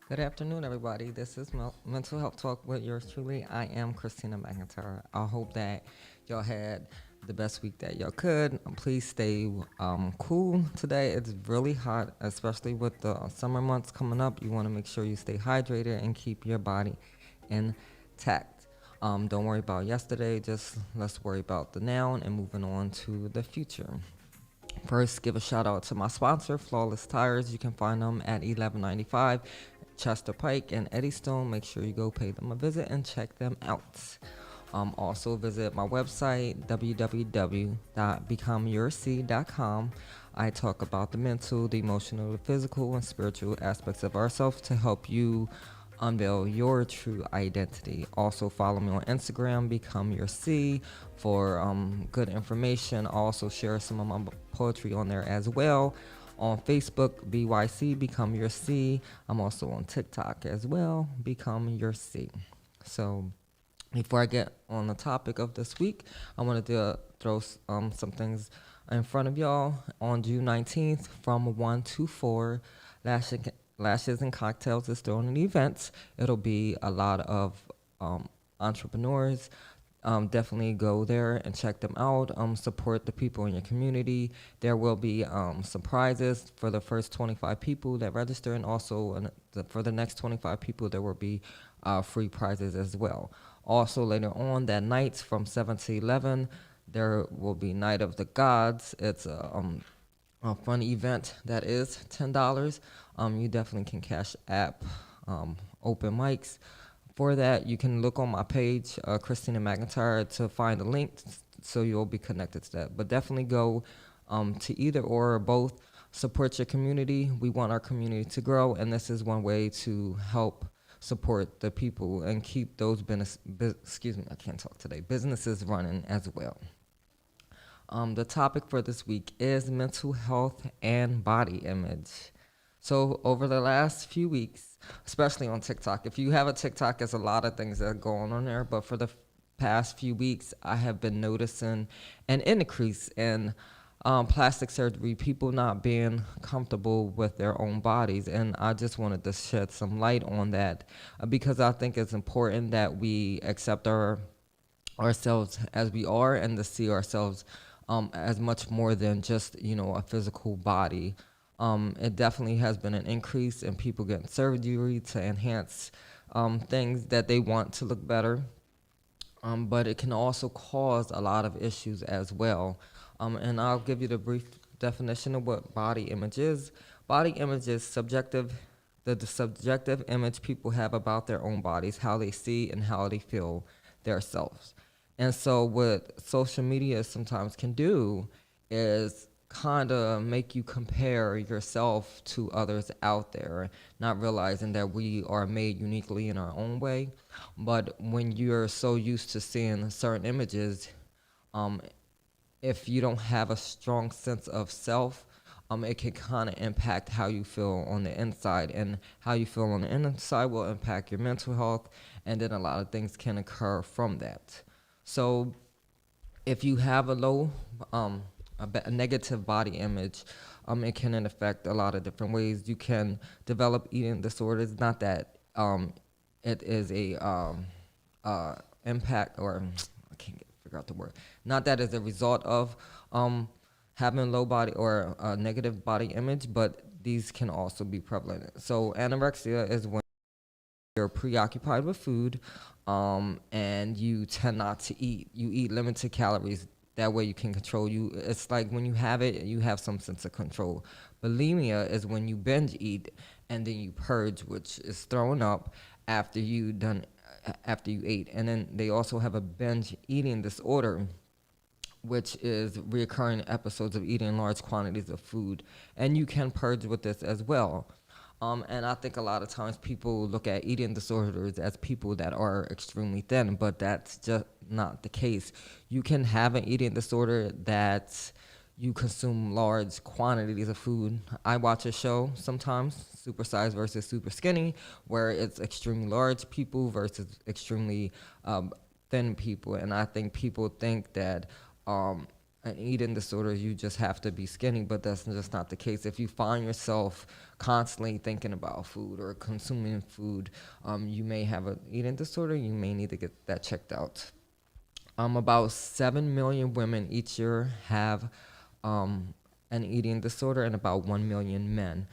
Good afternoon, everybody. This is Mental Health Talk with yours truly. I am Christina McIntire. I hope that y'all had the best week that y'all could. Please stay cool today. It's really hot, especially with the summer months coming up. You want to make sure you stay hydrated and keep your body intact. Don't worry about yesterday. Just let's worry about the now and moving on to the future. First, give a shout out to my sponsor, Flawless Tires. You can find them at 1195 Chester Pike and Eddystone. Make sure you go pay them a visit and check them out. Also visit my website, www.becomeyourseed.com. I talk about the mental, the emotional, the physical, and spiritual aspects of ourselves to help you unveil your true identity. Also follow me on Instagram, Become Your C, for good information. Also share some of my poetry on there as well. On Facebook, BYC, Become Your C. I'm also on TikTok as well, Become Your C. So before I get on the topic of this week, I wanted to throw some things in front of y'all. On June 19th, from 1 to 4, Lashes and Cocktails is throwing an event. It'll be a lot of entrepreneurs. Definitely go there and check them out. Support the people in your community. There will be some prizes for the first 25 people that register, and also for the next 25 people, there will be free prizes as well. Also, later on that night from 7 to 11, there will be Night of the Gods. It's a fun event that is $10. You definitely can cash app open mics. For that, you can look on my page, Christina McIntire, to find a link so you'll be connected to that. But definitely go to either or both. Support your community. We want our community to grow, and this is one way to help support the people and keep those businesses running as well. The topic for this week is mental health and body image. So over the last few weeks, especially on TikTok, if you have a TikTok, there's a lot of things that are going on there. But for the past few weeks, I have been noticing an increase in plastic surgery, people not being comfortable with their own bodies. And I just wanted to shed some light on that because I think it's important that we accept ourselves as we are and to see ourselves as much more than just, a physical body. It definitely has been an increase in people getting surgery to enhance things that they want to look better. But it can also cause a lot of issues as well. And I'll give you the brief definition of what body image is. Body image is subjective, the subjective image people have about their own bodies, how they see and how they feel their selves. And so what social media sometimes can do is kind of make you compare yourself to others out there, not realizing that we are made uniquely in our own way. But when you're so used to seeing certain images, if you don't have a strong sense of self, it can kind of impact how you feel on the inside, and how you feel on the inside will impact your mental health, and then a lot of things can occur from that. So if you have a negative body image, it can affect a lot of different ways. You can develop eating disorders. Not that it is a impact, or I can't figure out the word. Not that as a result of having low body or a negative body image, but these can also be prevalent. So anorexia is when you're preoccupied with food, and you tend not to eat. You eat limited calories. That way you can control you. It's like when you have it, you have some sense of control. Bulimia is when you binge eat and then you purge, which is throwing up after after you ate. And then they also have a binge eating disorder, which is recurring episodes of eating large quantities of food. And you can purge with this as well. And I think a lot of times people look at eating disorders as people that are extremely thin, but that's just not the case. You can have an eating disorder that you consume large quantities of food. I watch a show sometimes, Super Size versus Super Skinny, where it's extremely large people versus extremely thin people. And I think people think that an eating disorder, you just have to be skinny, but that's just not the case. If you find yourself constantly thinking about food or consuming food, you may have an eating disorder. You may need to get that checked out. About 7 million women each year have an eating disorder, and about 1 million men.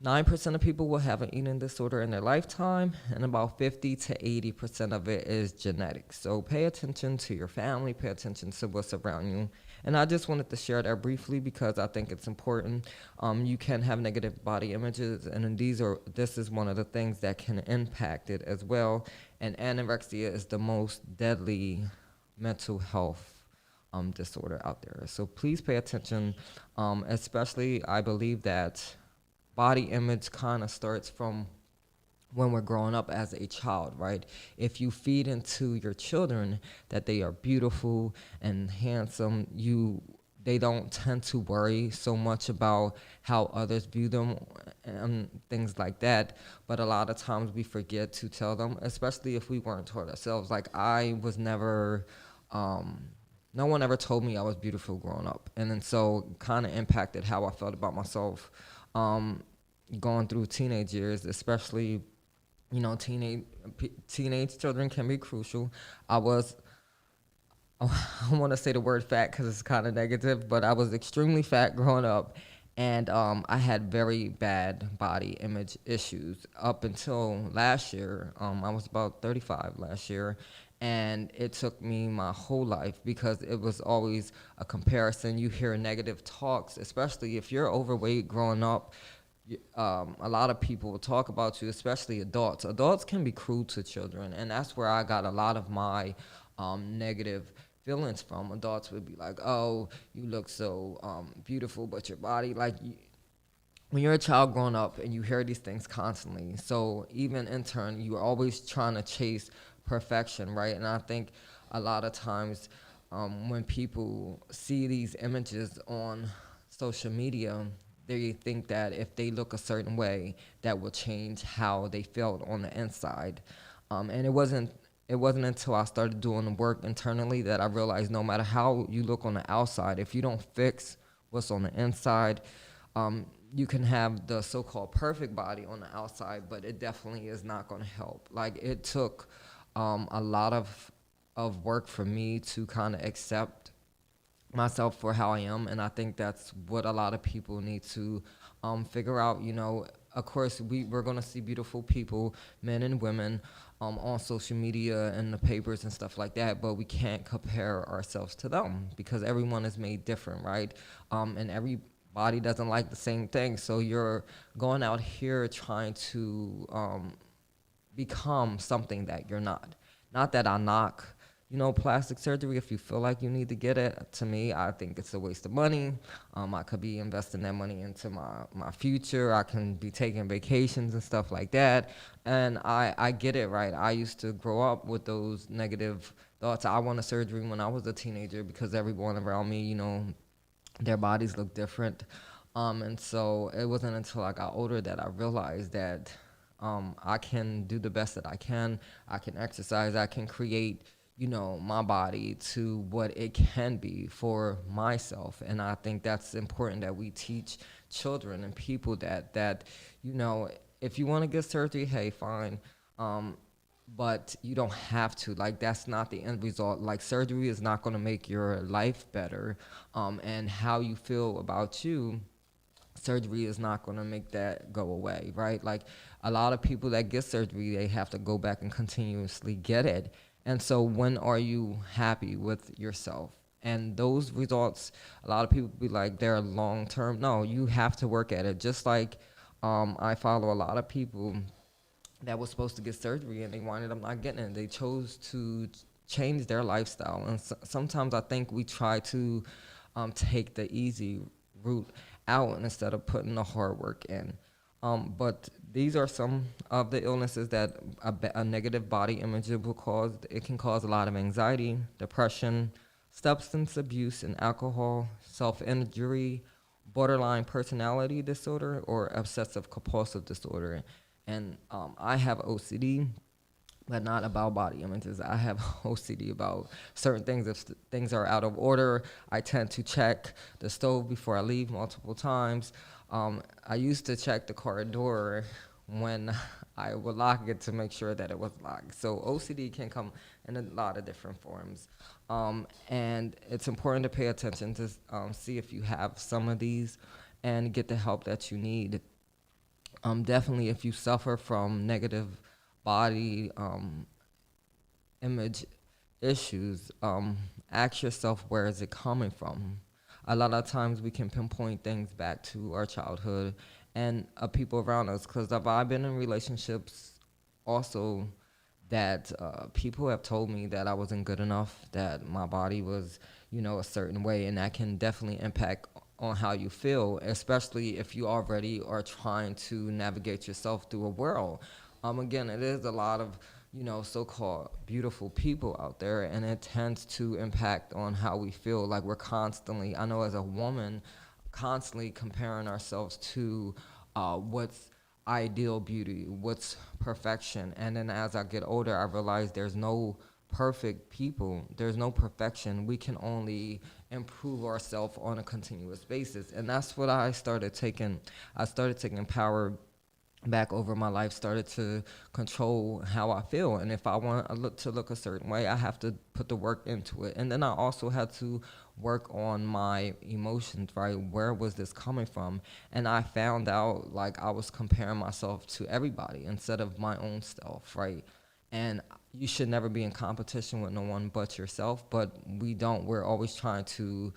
9% of people will have an eating disorder in their lifetime, and about 50 to 80% of it is genetic. So pay attention to your family, pay attention to what's around you. And I just wanted to share that briefly because I think it's important. You can have negative body images, and this is one of the things that can impact it as well. And anorexia is the most deadly mental health disorder out there. So please pay attention, especially I believe that body image kind of starts from when we're growing up as a child, right? If you feed into your children that they are beautiful and handsome, they don't tend to worry so much about how others view them and things like that. But a lot of times we forget to tell them, especially if we weren't taught ourselves. Like I was never, no one ever told me I was beautiful growing up. And then so kind of impacted how I felt about myself. Going through teenage years, especially, teenage children can be crucial. I was, I don't want to say the word fat because it's kind of negative, but I was extremely fat growing up, and I had very bad body image issues up until last year. I was about 35 last year, and it took me my whole life because it was always a comparison. You hear negative talks, especially if you're overweight growing up. A lot of people will talk about you, especially adults. Adults can be cruel to children, and that's where I got a lot of my negative feelings from. Adults would be like, "Oh, you look so beautiful, but your body, when you're a child growing up and you hear these things constantly, so even in turn, you're always trying to chase perfection, right? And I think a lot of times when people see these images on social media, they think that if they look a certain way, that will change how they felt on the inside. And it wasn't until I started doing the work internally that I realized no matter how you look on the outside, if you don't fix what's on the inside, you can have the so-called perfect body on the outside, but it definitely is not going to help. Like it took a lot of work for me to kind of accept myself for how I am, and I think that's what a lot of people need to figure out. Of course, we're gonna see beautiful people, men and women, on social media and the papers and stuff like that, but we can't compare ourselves to them because everyone is made different, right? And everybody doesn't like the same thing, so you're going out here trying to become something that you're not. Not that I knock plastic surgery if you feel like you need to get it. To me, I think it's a waste of money. I could be investing that money into my future. I can be taking vacations and stuff like that. And I get it, right? I used to grow up with those negative thoughts. I wanted surgery when I was a teenager because everyone around me, their bodies look different. And so it wasn't until I got older that I realized that I can do the best that I can. I can exercise. I can create my body to what it can be for myself. And I think that's important that we teach children and people that if you want to get surgery, hey, fine. But you don't have to. Like, that's not the end result. Like, surgery is not going to make your life better. And how you feel about you, surgery is not going to make that go away, right? Like a lot of people that get surgery, they have to go back and continuously get it. And so when are you happy with yourself? And those results, a lot of people be like, they're long term. No, you have to work at it. Just like I follow a lot of people that was supposed to get surgery and they winded up not getting it. They chose to change their lifestyle. And sometimes I think we try to take the easy route out instead of putting the hard work in. But these are some of the illnesses that a negative body image will cause. It can cause a lot of anxiety, depression, substance abuse and alcohol, self-injury, borderline personality disorder, or obsessive compulsive disorder. And I have OCD, but not about body images. I have OCD about certain things. If things are out of order, I tend to check the stove before I leave multiple times. I used to check the car door when I would lock it to make sure that it was locked. So OCD can come in a lot of different forms. And it's important to pay attention to see if you have some of these and get the help that you need. Definitely, if you suffer from negative body image issues, ask yourself, where is it coming from? A lot of times we can pinpoint things back to our childhood and people around us. Because I've been in relationships also that people have told me that I wasn't good enough, that my body was, a certain way, and that can definitely impact on how you feel, especially if you already are trying to navigate yourself through a world. Again, it is a lot of, so-called beautiful people out there, and it tends to impact on how we feel. Like we're constantly, I know as a woman, constantly comparing ourselves to what's ideal beauty, what's perfection. And then as I get older, I realize there's no perfect people. There's no perfection. We can only improve ourselves on a continuous basis. And that's what I started taking. I started taking power back over my life, started to control how I feel. And if I want to look a certain way, I have to put the work into it. And then I also had to work on my emotions, right? Where was this coming from? And I found out like I was comparing myself to everybody instead of my own self, right? And you should never be in competition with no one but yourself, but we don't. We're always trying to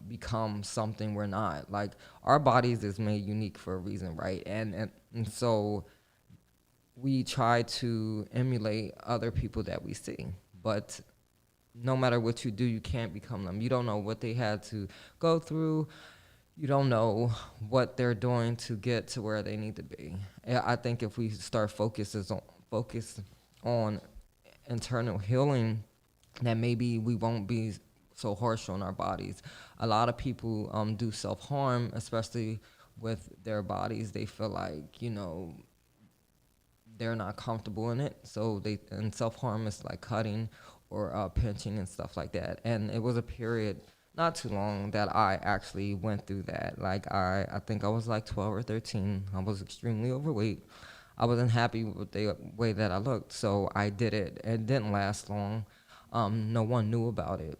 become something we're not. Like our bodies is made unique for a reason, right? And so we try to emulate other people that we see, but no matter what you do, you can't become them. You don't know what they had to go through. You don't know what they're doing to get to where they need to be. I think if we start focus on internal healing, that maybe we won't be so harsh on our bodies. A lot of people do self-harm, especially with their bodies. They feel like, they're not comfortable in it. So and self-harm is like cutting or pinching and stuff like that. And it was a period not too long that I actually went through that. Like I think I was like 12 or 13. I was extremely overweight. I wasn't happy with the way that I looked, so I did it. It didn't last long. No one knew about it.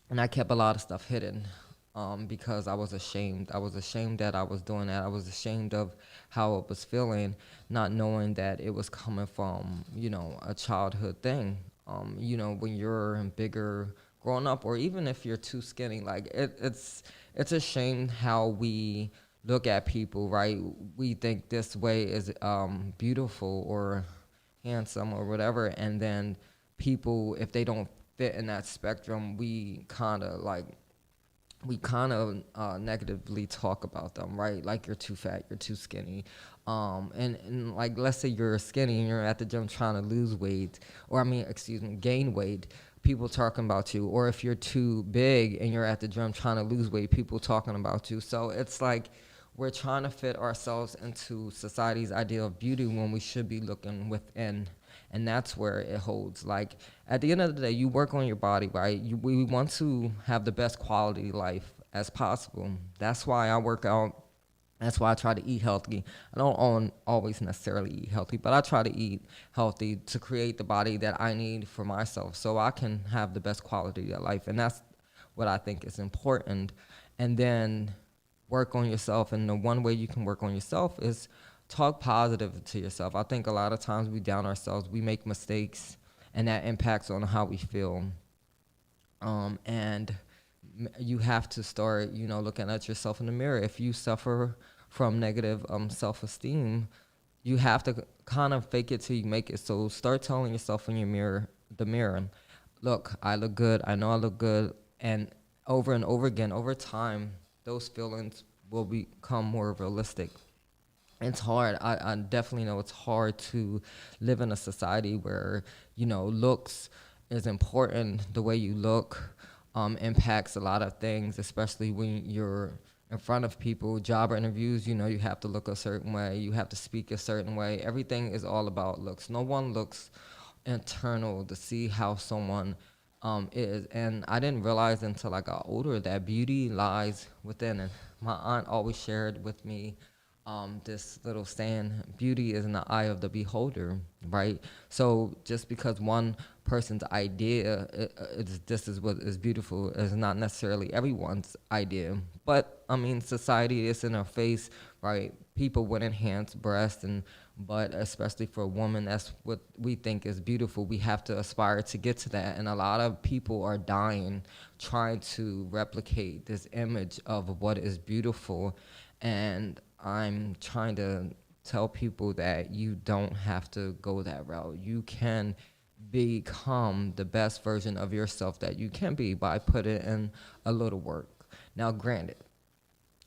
And I kept a lot of stuff hidden because I was ashamed. I was ashamed that I was doing that. I was ashamed of how I was feeling, not knowing that it was coming from, a childhood thing. When you're bigger growing up, or even if you're too skinny, like it's a shame how we look at people, right? We think this way is beautiful or handsome or whatever, and then people, if they don't fit in that spectrum, we kind of negatively talk about them, right? Like you're too fat, you're too skinny. And like, let's say you're skinny and you're at the gym trying to lose weight, gain weight, people talking about you. Or if you're too big and you're at the gym trying to lose weight, people talking about you. So it's like we're trying to fit ourselves into society's idea of beauty when we should be looking within. And that's where it holds. Like at the end of the day, you work on your body, right? We want to have the best quality life as possible. That's why I work out. That's why I try to eat healthy. I don't always necessarily eat healthy, but I try to eat healthy to create the body that I need for myself so I can have the best quality of life. And that's what I think is important. And then work on yourself. And the one way you can work on yourself is talk positive to yourself. I think a lot of times we down ourselves, we make mistakes, and that impacts on how we feel. And you have to start, looking at yourself in the mirror. If you suffer from negative self-esteem, you have to kind of fake it till you make it. So start telling yourself in the mirror, look, I look good. I know I look good. And over again, over time, those feelings will become more realistic. It's hard. I definitely know it's hard to live in a society where, looks is important. The way you look impacts a lot of things, especially when you're in front of people. Job interviews, you have to look a certain way. You have to speak a certain way. Everything is all about looks. No one looks internal to see how someone is. And I didn't realize until I got older that beauty lies within. And my aunt always shared with me this little saying, beauty is in the eye of the beholder, right? So just because one person's idea is this is what is beautiful is not necessarily everyone's idea. But I mean, society is in our face, right? People with enhanced breasts but especially for a woman, that's what we think is beautiful. We have to aspire to get to that. And a lot of people are dying trying to replicate this image of what is beautiful. And I'm trying to tell people that you don't have to go that route. You can become the best version of yourself that you can be by putting in a little work. Now, granted,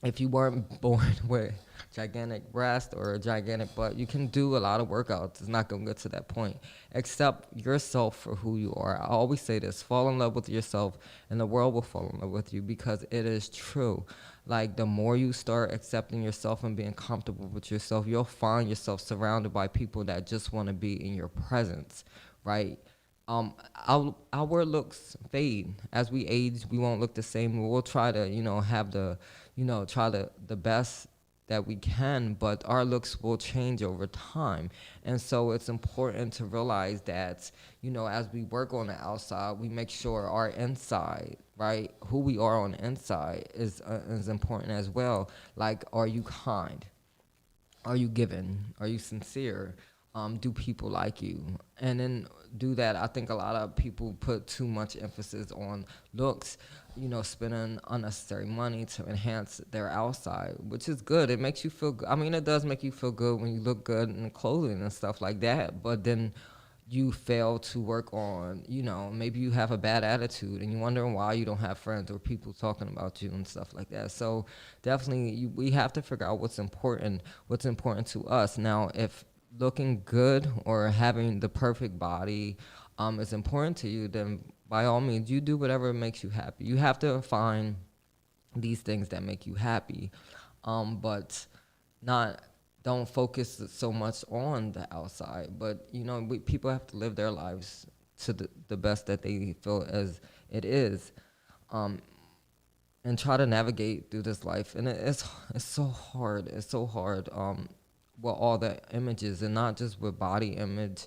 if you weren't born with gigantic breast or a gigantic butt, you can do a lot of workouts. It's not going to get to that point. Accept yourself for who you are. I always say this, fall in love with yourself and the world will fall in love with you, because it is true. Like, the more you start accepting yourself and being comfortable with yourself, you'll find yourself surrounded by people that just want to be in your presence, right? Our looks fade as we age. We won't look the same. We'll try to, have try the best that we can, but our looks will change over time. And so it's important to realize that, as we work on the outside, we make sure our inside, right, who we are on the inside is important as well. Like, are you kind? Are you giving? Are you sincere? Do people like you? And then do that. I think a lot of people put too much emphasis on looks, spending unnecessary money to enhance their outside, which is good. It makes you feel good. I mean, it does make you feel good when you look good in clothing and stuff like that. But then you fail to work on, maybe you have a bad attitude and you're wondering why you don't have friends or people talking about you and stuff like that. So definitely we have to figure out what's important to us. Now, if looking good or having the perfect body is important to you, then by all means, you do whatever makes you happy. You have to find these things that make you happy, but not don't focus so much on the outside. But people have to live their lives to the best that they feel as it is, and try to navigate through this life. And it's so hard. It's so hard. With all the images, and not just with body image.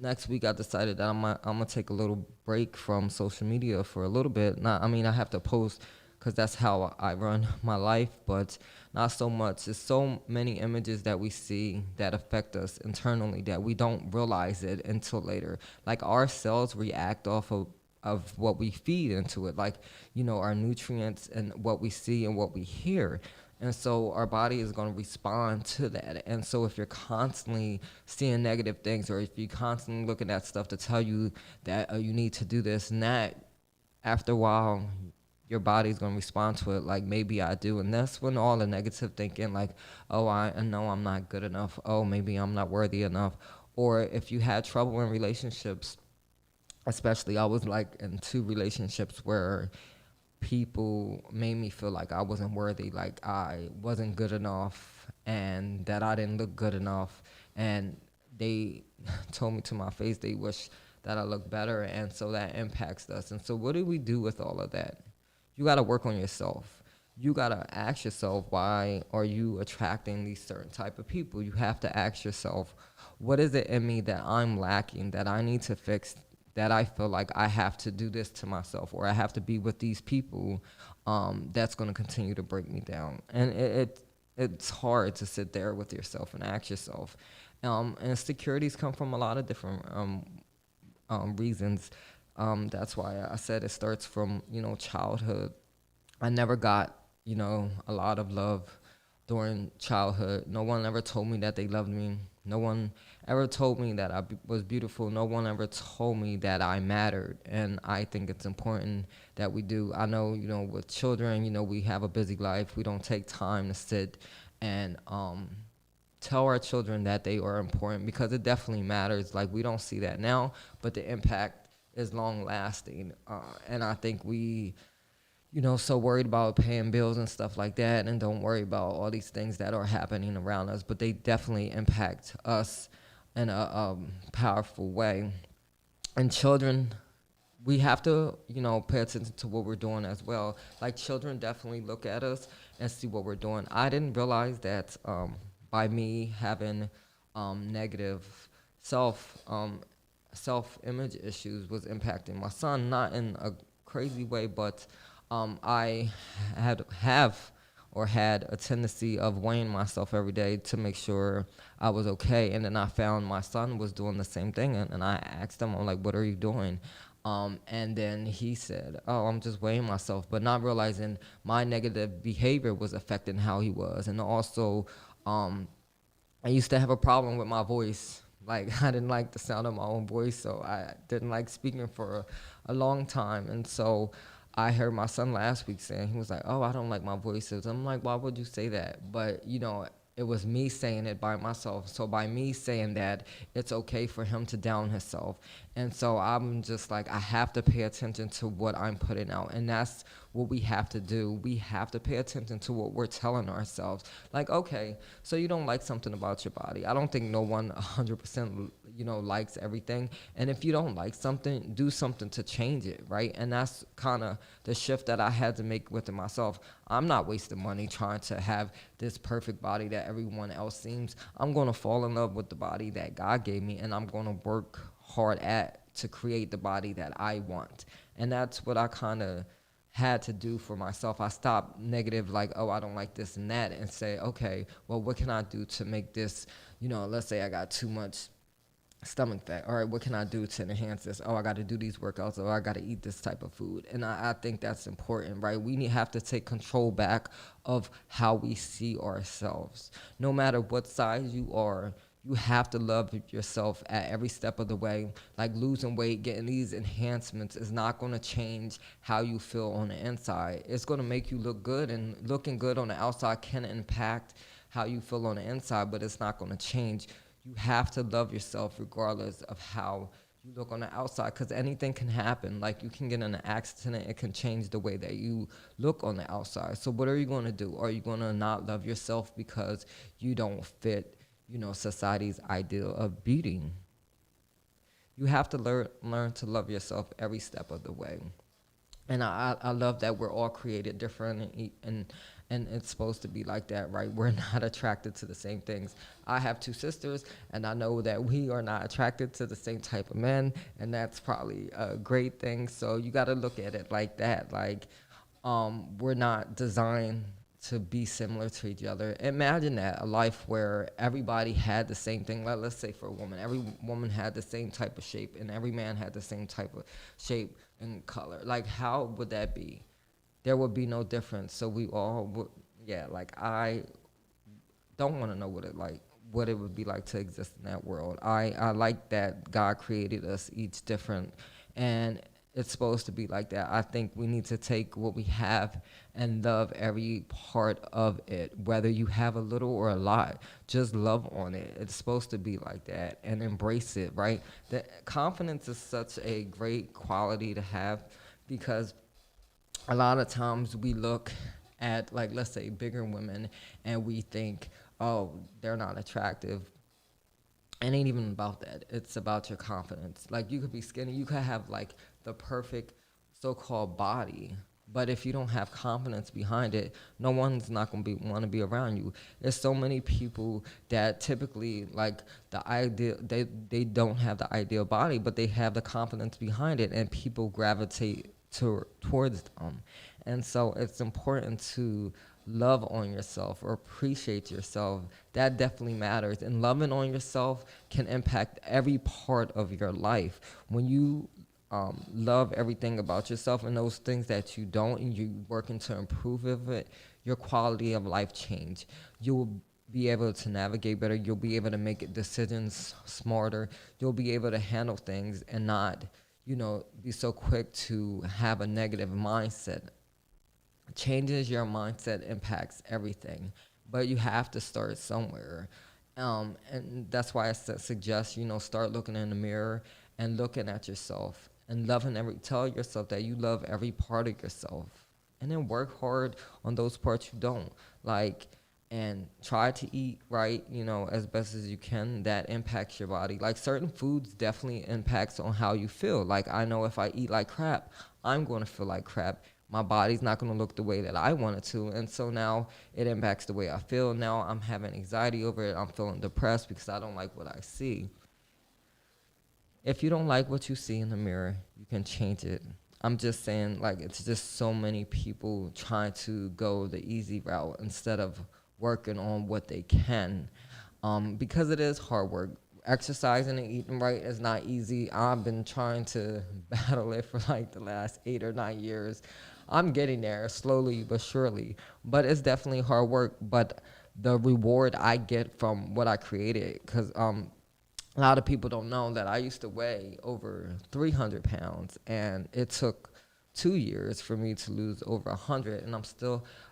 Next week I decided that I'm gonna take a little break from social media for a little bit. I have to post because that's how I run my life, but not so much. There's so many images that we see that affect us internally that we don't realize it until later. Like, our cells react off of what we feed into it, like, our nutrients and what we see and what we hear. And so our body is going to respond to that. And so if you're constantly seeing negative things, or if you're constantly looking at stuff to tell you that you need to do this and that, after a while, your body's going to respond to it like, maybe I do. And that's when all the negative thinking, like, oh, I know I'm not good enough. Oh, maybe I'm not worthy enough. Or if you had trouble in relationships, especially I was like in 2 relationships where people made me feel like I wasn't worthy, like I wasn't good enough, and that I didn't look good enough. And they told me to my face they wish that I looked better, and so that impacts us. And so what do we do with all of that? You got to work on yourself. You got to ask yourself, why are you attracting these certain type of people? You have to ask yourself, what is it in me that I'm lacking, that I need to fix, that I feel like I have to do this to myself, or I have to be with these people, that's going to continue to break me down. And it's hard to sit there with yourself and ask yourself. Insecurities come from a lot of different reasons. That's why I said it starts from, childhood. I never got, a lot of love during childhood. No one ever told me that they loved me. No one ever told me that was beautiful. No one ever told me that I mattered. And I think it's important that we do. I know, with children, we have a busy life. We don't take time to sit and tell our children that they are important, because it definitely matters. Like, we don't see that now, but the impact is long lasting. And I think we, so worried about paying bills and stuff like that, and don't worry about all these things that are happening around us, but they definitely impact us in a powerful way. And children, we have to, pay attention to what we're doing as well. Like, children definitely look at us and see what we're doing. I didn't realize that by me having negative self self image issues was impacting my son, not in a crazy way, but I have or had a tendency of weighing myself every day to make sure I was okay. And then I found my son was doing the same thing, and I asked him, I'm like, what are you doing? And then he said, oh, I'm just weighing myself, but not realizing my negative behavior was affecting how he was. And also, um, I used to have a problem with my voice. Like, I didn't like the sound of my own voice, so I didn't like speaking for a long time. And so I heard my son last week saying, he was like, oh, I don't like my voices. I'm like, why would you say that? But, it was me saying it by myself. So by me saying that, it's okay for him to down himself. And so I'm just like, I have to pay attention to what I'm putting out. And that's what we have to do. We have to pay attention to what we're telling ourselves. Like, okay, so you don't like something about your body. I don't think no one 100%, likes everything. And if you don't like something, do something to change it, right? And that's kind of the shift that I had to make within myself. I'm not wasting money trying to have this perfect body that everyone else seems. I'm going to fall in love with the body that God gave me, and I'm going to work hard at to create the body that I want. And that's what I kind of had to do for myself. I stopped negative, like, oh, I don't like this and that, and say, okay, well, what can I do to make this, let's say I got too much stomach fat. All right, what can I do to enhance this? Oh, I got to do these workouts, or I got to eat this type of food. And I think that's important, right? Have to take control back of how we see ourselves. No matter what size you are, you have to love yourself at every step of the way. Like, losing weight, getting these enhancements is not going to change how you feel on the inside. It's going to make you look good, and looking good on the outside can impact how you feel on the inside, but it's not going to change. You have to love yourself regardless of how you look on the outside, because anything can happen. Like, you can get in an accident, it can change the way that you look on the outside. So what are you going to do? Are you going to not love yourself because you don't fit, society's ideal of beauty? You have to learn to love yourself every step of the way. And I love that we're all created different, and it's supposed to be like that, right? We're not attracted to the same things. I have two sisters, and I know that we are not attracted to the same type of men, and that's probably a great thing. So you got to look at it like that. Like, we're not designed to be similar to each other. Imagine that, a life where everybody had the same thing. Let's say for a woman, every woman had the same type of shape, and every man had the same type of shape and color. Like, how would that be? There would be no difference. So we all would, yeah. Like, I don't want to know what it would be like to exist in that world. I like that God created us each different, and it's supposed to be like that. I think we need to take what we have and love every part of it, whether you have a little or a lot. Just love on it. It's supposed to be like that, and embrace it, right? The confidence is such a great quality to have, because a lot of times we look at, like, let's say bigger women, and we think, oh, they're not attractive. It ain't even about that. It's about your confidence. Like, you could be skinny, you could have like the perfect so-called body, But if you don't have confidence behind it, no one's not going to be want to be around you. There's so many people that typically like the idea they don't have the ideal body, but they have the confidence behind it, and people gravitate towards them. And so it's important to love on yourself or appreciate yourself. That definitely matters. And loving on yourself can impact every part of your life. When you love everything about yourself and those things that you don't, and you working to improve of it, your quality of life change. You'll be able to navigate better. You'll be able to make decisions smarter. You'll be able to handle things and not, be so quick to have a negative mindset. Changes your mindset impacts everything, but you have to start somewhere. And that's why I suggest, start looking in the mirror and looking at yourself and tell yourself that you love every part of yourself, and then work hard on those parts you don't like, and try to eat right, as best as you can. That impacts your body. Like certain foods definitely impacts on how you feel. Like I know if I eat like crap, I'm going to feel like crap. My body's not going to look the way that I want it to. And so now it impacts the way I feel. Now I'm having anxiety over it. I'm feeling depressed because I don't like what I see. If you don't like what you see in the mirror, you can change it. I'm just saying, like, it's just so many people trying to go the easy route instead of working on what they can, because it is hard work. Exercising and eating right is not easy. I've been trying to battle it for like the last 8 or 9 years. I'm getting there slowly but surely, but it's definitely hard work. But the reward I get from what I created, because a lot of people don't know that I used to weigh over 300 pounds, and it took 2 years for me to lose over 100. And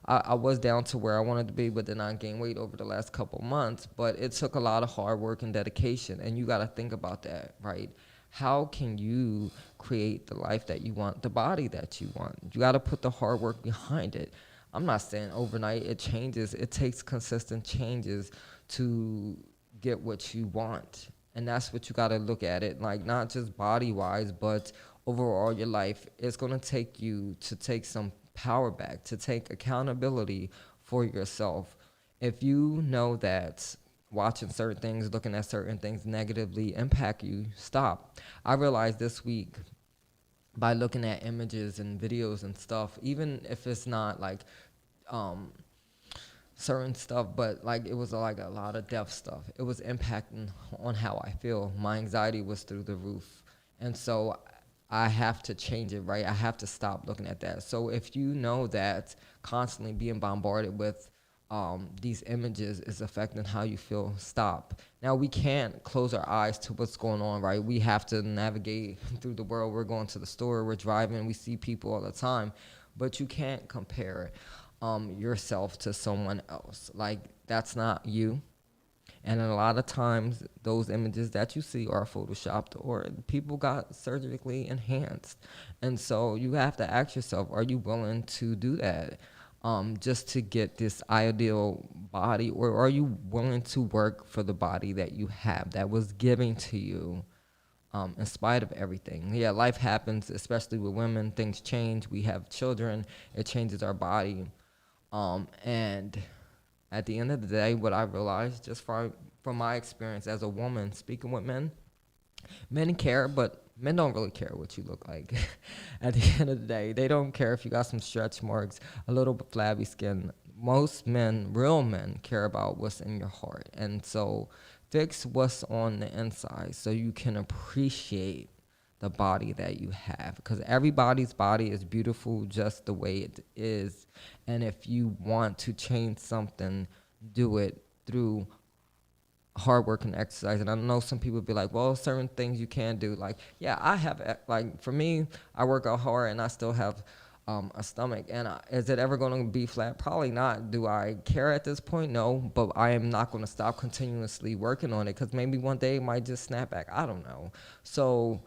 I was down to where I wanted to be, but then I gained weight over the last couple months. But it took a lot of hard work and dedication, and you got to think about that, right? How can you create the life that you want, the body that you want? You got to put the hard work behind it. I'm not saying overnight it changes. It takes consistent changes to get what you want. And that's what you got to look at it, like not just body wise, but overall your life. It's going to take you to take some power back, to take accountability for yourself. If you know that watching certain things, looking at certain things negatively impact you, stop. I realized this week by looking at images and videos and stuff, even if it's not like um, certain stuff, but like it was like a lot of death stuff. It was impacting on how I feel. My anxiety was through the roof. And so I have to change it, right? I have to stop looking at that. So if you know that constantly being bombarded with these images is affecting how you feel, stop. Now, we can't close our eyes to what's going on, right? We have to navigate through the world. We're going to the store, we're driving, we see people all the time, but you can't compare yourself to someone else. Like, that's not you. And a lot of times, those images that you see are photoshopped or people got surgically enhanced. And so you have to ask yourself, are you willing to do that just to get this ideal body? Or are you willing to work for the body that you have, that was given to you in spite of everything? Yeah, life happens, especially with women. Things change. We have children. It changes our body. And at the end of the day, what I realized, just from my experience as a woman speaking with men care, but men don't really care what you look like. At the end of the day, they don't care if you got some stretch marks, a little bit flabby skin. Most men, real men, care about what's in your heart. And so fix what's on the inside so you can appreciate the body that you have, because everybody's body is beautiful just the way it is. And if you want to change something, do it through hard work and exercise. And I know some people be like, well, certain things you can do. Like, yeah, I have, like, for me, I work out hard and I still have a stomach. And is it ever going to be flat? Probably not. Do I care at this point? No, but I am not going to stop continuously working on it, because maybe one day it might just snap back. I don't know. So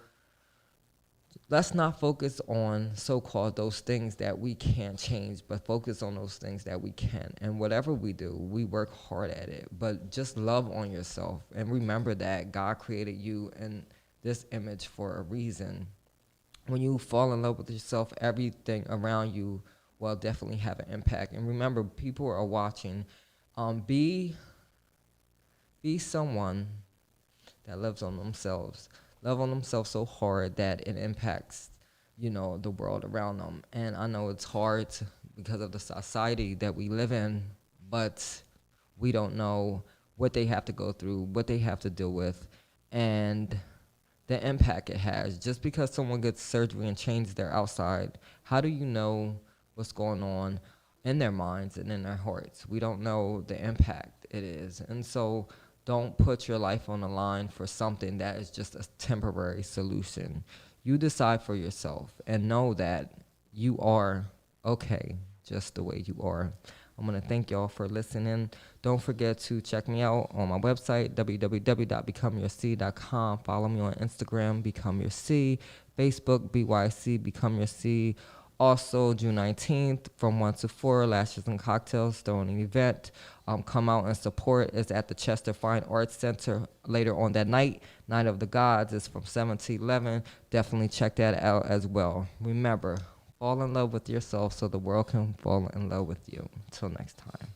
let's not focus on so-called those things that we can't change, but focus on those things that we can. And whatever we do, we work hard at it. But just love on yourself and remember that God created you in this image for a reason. when you fall in love with yourself, everything around you will definitely have an impact. And remember, people are watching. Be someone that loves on themselves. Love on themselves so hard that it impacts, the world around them. And I know it's hard because of the society that we live in, but we don't know what they have to go through, what they have to deal with, and the impact it has. Just because someone gets surgery and changes their outside, how do you know what's going on in their minds and in their hearts? We don't know the impact it is. And so don't put your life on the line for something that is just a temporary solution. You decide for yourself and know that you are okay just the way you are. I'm going to thank y'all for listening. Don't forget to check me out on my website, www.becomeyourc.com. Follow me on Instagram, Become Your C, Facebook, BYC, Become Your C. Also, June 19th, from 1 to 4, Lashes and Cocktails, throwing an event. Come out and support. It's at the Chester Fine Arts Center later on that night. Night of the Gods is from 7 to 11. Definitely check that out as well. Remember, fall in love with yourself so the world can fall in love with you. Until next time.